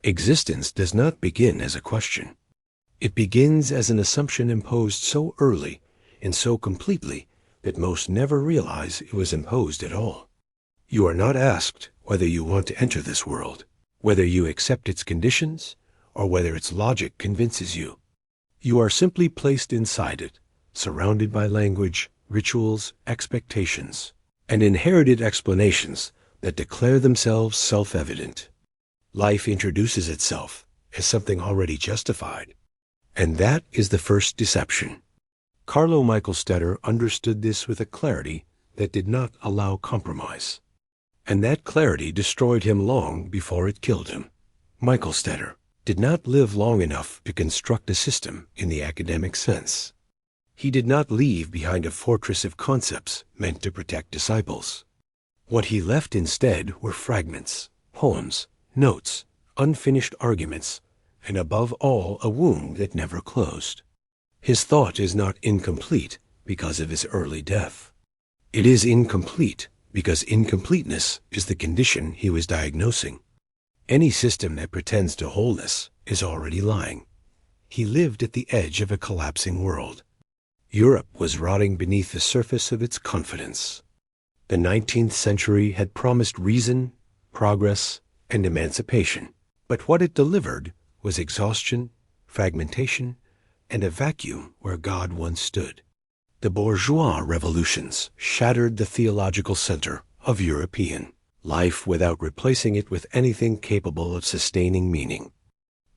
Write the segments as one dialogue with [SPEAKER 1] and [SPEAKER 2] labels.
[SPEAKER 1] Existence does not begin as a question. It begins as an assumption imposed so early and so completely that most never realize it was imposed at all. You are not asked whether you want to enter this world, whether you accept its conditions, or whether its logic convinces you. You are simply placed inside it, surrounded by language, rituals, expectations, and inherited explanations that declare themselves self-evident. Life introduces itself as something already justified, and that is the first deception. Carlo Michelstaedter understood this with a clarity that did not allow compromise, and that clarity destroyed him long before it killed him. Michelstaedter did not live long enough to construct a system in the academic sense. He did not leave behind a fortress of concepts meant to protect disciples. What he left instead were fragments, poems, notes, unfinished arguments, and above all a wound that never closed. His thought is not incomplete because of his early death. It is incomplete because incompleteness is the condition he was diagnosing. Any system that pretends to wholeness is already lying. He lived at the edge of a collapsing world. Europe was rotting beneath the surface of its confidence. The 19th century had promised reason, progress, and emancipation, but what it delivered was exhaustion, fragmentation, and a vacuum where God once stood. The bourgeois revolutions shattered the theological center of European life without replacing it with anything capable of sustaining meaning.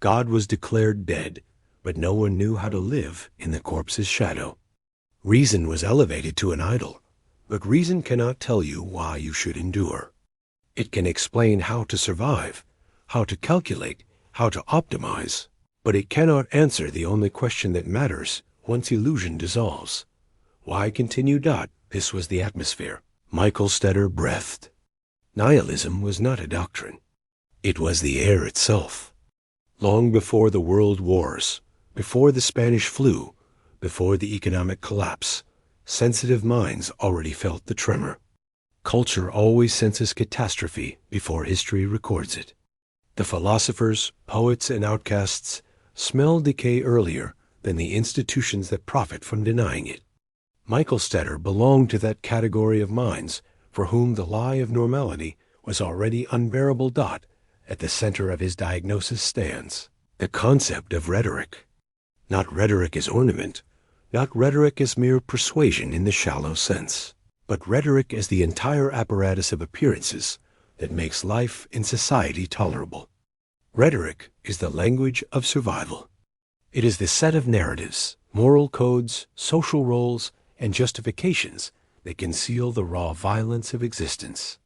[SPEAKER 1] God was declared dead, but no one knew how to live in the corpse's shadow. Reason was elevated to an idol, but reason cannot tell you why you should endure. It can explain how to survive, how to calculate, how to optimize, but it cannot answer the only question that matters once illusion dissolves. Why continue? This was the atmosphere Michelstaedter breathed. Nihilism was not a doctrine. It was the air itself. Long before the world wars, before the Spanish flu, before the economic collapse, sensitive minds already felt the tremor. Culture always senses catastrophe before history records it. The philosophers, poets, and outcasts smell decay earlier than the institutions that profit from denying it. Michelstaedter belonged to that category of minds for whom the lie of normality was already unbearable. At the center of his diagnosis stands the concept of rhetoric. Not rhetoric as ornament, not rhetoric as mere persuasion in the shallow sense, but rhetoric as the entire apparatus of appearances that makes life in society tolerable. Rhetoric is the language of survival. It is the set of narratives, moral codes, social roles, and justifications that conceal the raw violence of existence.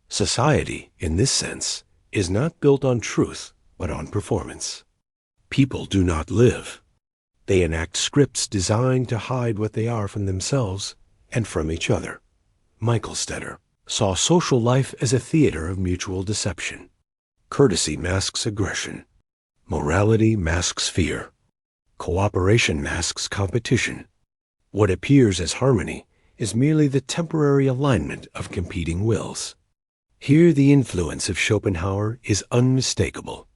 [SPEAKER 1] Society, in this sense, is not built on truth, but on performance. People do not live. They enact scripts designed to hide what they are from themselves and from each other. Michelstaedter saw social life as a theater of mutual deception. Courtesy masks aggression. Morality masks fear. Cooperation masks competition. What appears as harmony is merely the temporary alignment of competing wills. Here the influence of Schopenhauer is unmistakable.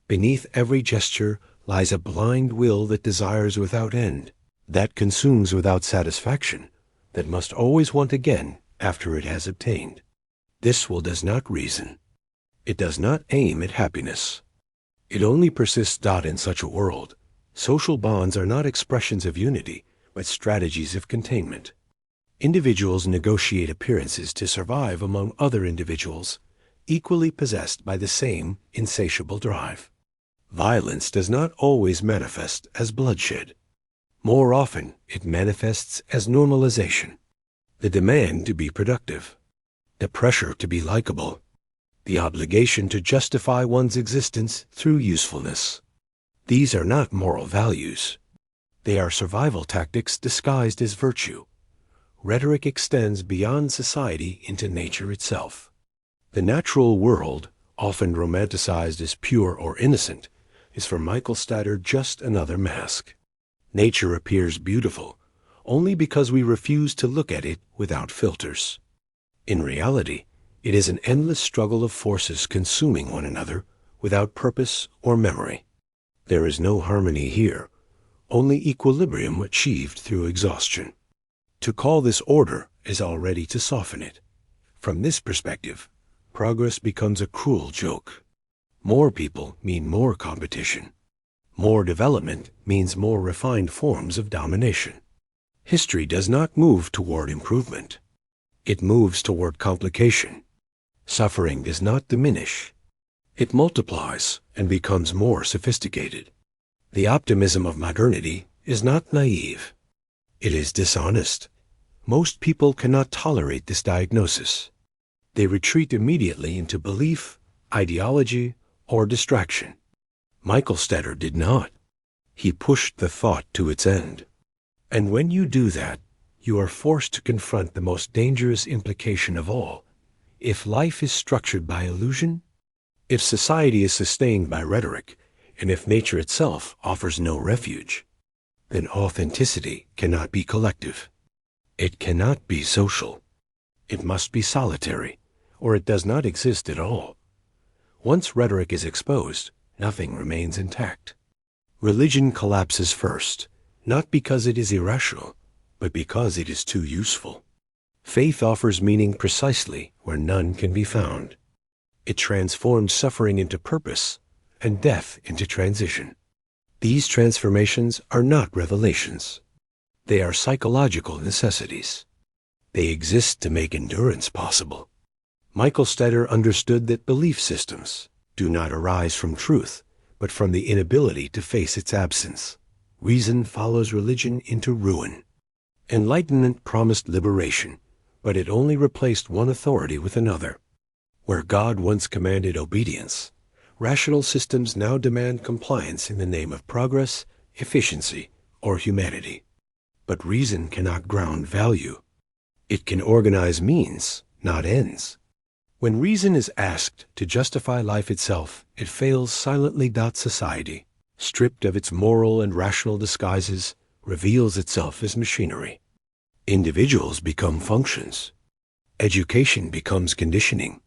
[SPEAKER 1] Beneath every gesture lies a blind will that desires without end, that consumes without satisfaction, that must always want again after it has obtained. This will does not reason. It does not aim at happiness. It only persists. In such a world, social bonds are not expressions of unity, but strategies of containment. Individuals negotiate appearances to survive among other individuals, equally possessed by the same insatiable drive. Violence does not always manifest as bloodshed. More often, it manifests as normalization. The demand to be productive, the pressure to be likable, the obligation to justify one's existence through usefulness. These are not moral values. They are survival tactics disguised as virtue. Rhetoric extends beyond society into nature itself. The natural world, often romanticized as pure or innocent, is for Michelstaedter just another mask. Nature appears beautiful only because we refuse to look at it without filters. In reality, it is an endless struggle of forces consuming one another without purpose or memory. There is no harmony here, only equilibrium achieved through exhaustion. To call this order is already to soften it. From this perspective, progress becomes a cruel joke. More people mean more competition. More development means more refined forms of domination. History does not move toward improvement. It moves toward complication. Suffering does not diminish. It multiplies and becomes more sophisticated. The optimism of modernity is not naive. It is dishonest. Most people cannot tolerate this diagnosis. They retreat immediately into belief, ideology, or distraction. Michelstaedter did not. He pushed the thought to its end. And when you do that, you are forced to confront the most dangerous implication of all. If life is structured by illusion, if society is sustained by rhetoric, and if nature itself offers no refuge, then authenticity cannot be collective. It cannot be social. It must be solitary, or it does not exist at all. Once rhetoric is exposed, nothing remains intact. Religion collapses first, not because it is irrational, but because it is too useful. Faith offers meaning precisely where none can be found. It transforms suffering into purpose and death into transition. These transformations are not revelations. They are psychological necessities. They exist to make endurance possible. Michelstaedter understood that belief systems do not arise from truth, but from the inability to face its absence. Reason follows religion into ruin. Enlightenment promised liberation, but it only replaced one authority with another. Where God once commanded obedience, rational systems now demand compliance in the name of progress, efficiency, or humanity. But reason cannot ground value. It can organize means, not ends. When reason is asked to justify life itself, it fails silently. Society, stripped of its moral and rational disguises, reveals itself as machinery. Individuals become functions. Education becomes conditioning.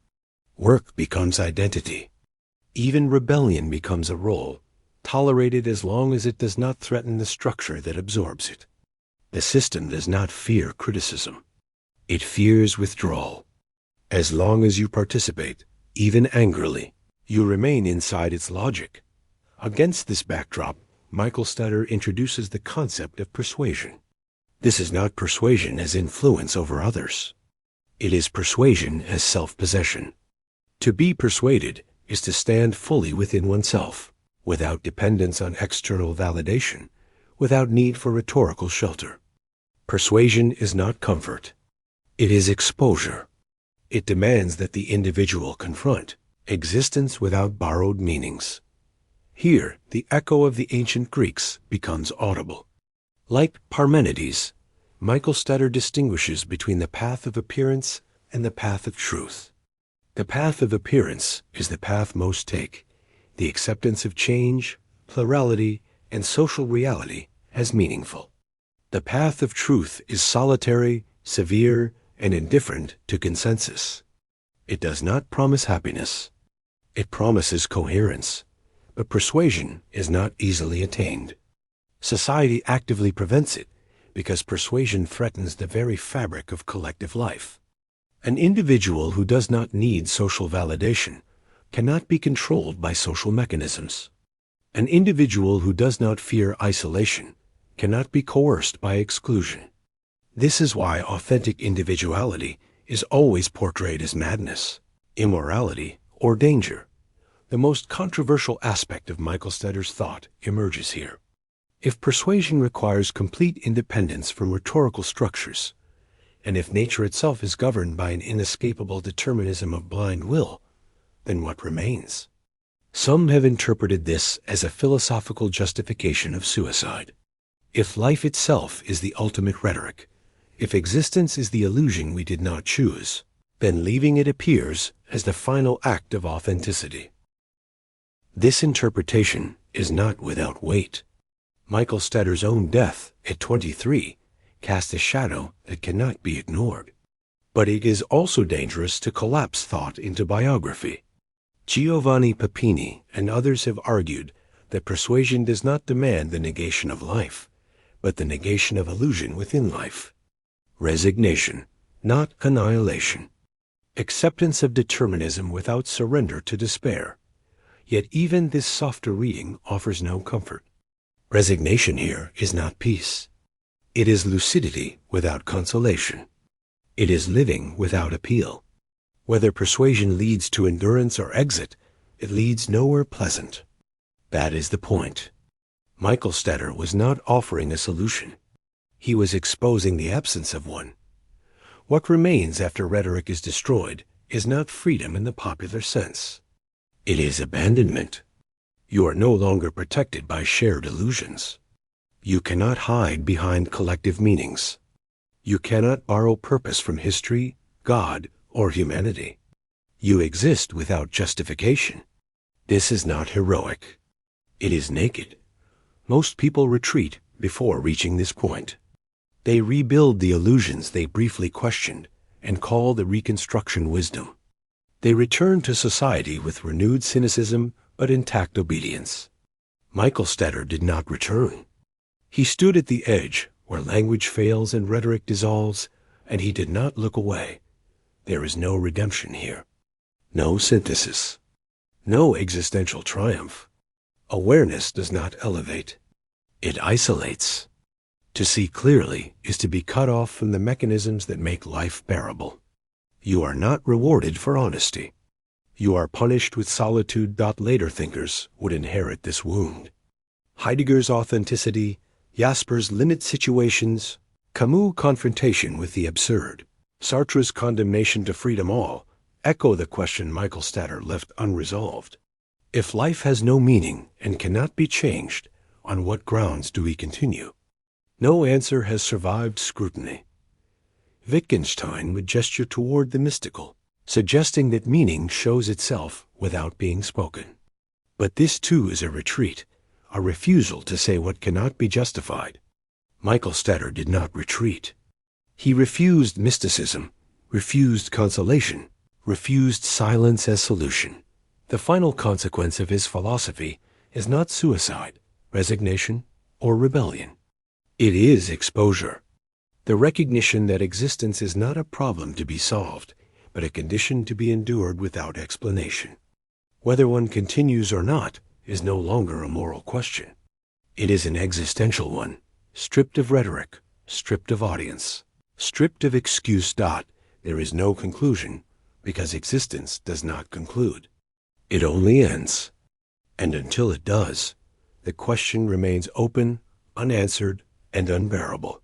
[SPEAKER 1] Work becomes identity. Even rebellion becomes a role, tolerated as long as it does not threaten the structure that absorbs it. The system does not fear criticism. It fears withdrawal. As long as you participate, even angrily, you remain inside its logic. Against this backdrop, Michelstaedter introduces the concept of persuasion. This is not persuasion as influence over others. It is persuasion as self-possession. To be persuaded is to stand fully within oneself, without dependence on external validation, without need for rhetorical shelter. Persuasion is not comfort. It is exposure. It demands that the individual confront existence without borrowed meanings. Here, the echo of the ancient Greeks becomes audible. Like Parmenides, Michelstaedter distinguishes between the path of appearance and the path of truth. The path of appearance is the path most take, the acceptance of change, plurality, and social reality as meaningful. The path of truth is solitary, severe, and indifferent to consensus. It does not promise happiness. It promises coherence, but persuasion is not easily attained. Society actively prevents it because persuasion threatens the very fabric of collective life. An individual who does not need social validation cannot be controlled by social mechanisms. An individual who does not fear isolation cannot be coerced by exclusion. This is why authentic individuality is always portrayed as madness, immorality, or danger. The most controversial aspect of Michelstaedter's thought emerges here. If persuasion requires complete independence from rhetorical structures, and if nature itself is governed by an inescapable determinism of blind will, then what remains? Some have interpreted this as a philosophical justification of suicide. If life itself is the ultimate rhetoric, if existence is the illusion we did not choose, then leaving it appears as the final act of authenticity. This interpretation is not without weight. Michelstaedter's own death at 23 cast a shadow that cannot be ignored. But it is also dangerous to collapse thought into biography. Giovanni Papini and others have argued that persuasion does not demand the negation of life, but the negation of illusion within life. Resignation, not annihilation. Acceptance of determinism without surrender to despair. Yet even this softer reading offers no comfort. Resignation here is not peace. It is lucidity without consolation. It is living without appeal. Whether persuasion leads to endurance or exit, it leads nowhere pleasant. That is the point. Michelstaedter was not offering a solution. He was exposing the absence of one. What remains after rhetoric is destroyed is not freedom in the popular sense. It is abandonment. You are no longer protected by shared illusions. You cannot hide behind collective meanings. You cannot borrow purpose from history, God, or humanity. You exist without justification. This is not heroic. It is naked. Most people retreat before reaching this point. They rebuild the illusions they briefly questioned and call the reconstruction wisdom. They return to society with renewed cynicism but intact obedience. Michelstaedter did not return. He stood at the edge where language fails and rhetoric dissolves, and he did not look away. There is no redemption here. No synthesis. No existential triumph. Awareness does not elevate. It isolates. To see clearly is to be cut off from the mechanisms that make life bearable. You are not rewarded for honesty. You are punished with solitude. Later thinkers would inherit this wound. Heidegger's authenticity, Jasper's limit situations, Camus' confrontation with the absurd, Sartre's condemnation to freedom all echo the question Michelstaedter left unresolved. If life has no meaning and cannot be changed, on what grounds do we continue? No answer has survived scrutiny. Wittgenstein would gesture toward the mystical, suggesting that meaning shows itself without being spoken. But this too is a retreat, a refusal to say what cannot be justified. Michelstaedter did not retreat. He refused mysticism, refused consolation, refused silence as solution. The final consequence of his philosophy is not suicide, resignation, or rebellion. It is exposure. The recognition that existence is not a problem to be solved, but a condition to be endured without explanation. Whether one continues or not is no longer a moral question. It is an existential one, stripped of rhetoric, stripped of audience, stripped of excuse. There is no conclusion, because existence does not conclude. It only ends. And until it does, the question remains open, unanswered, and unbearable.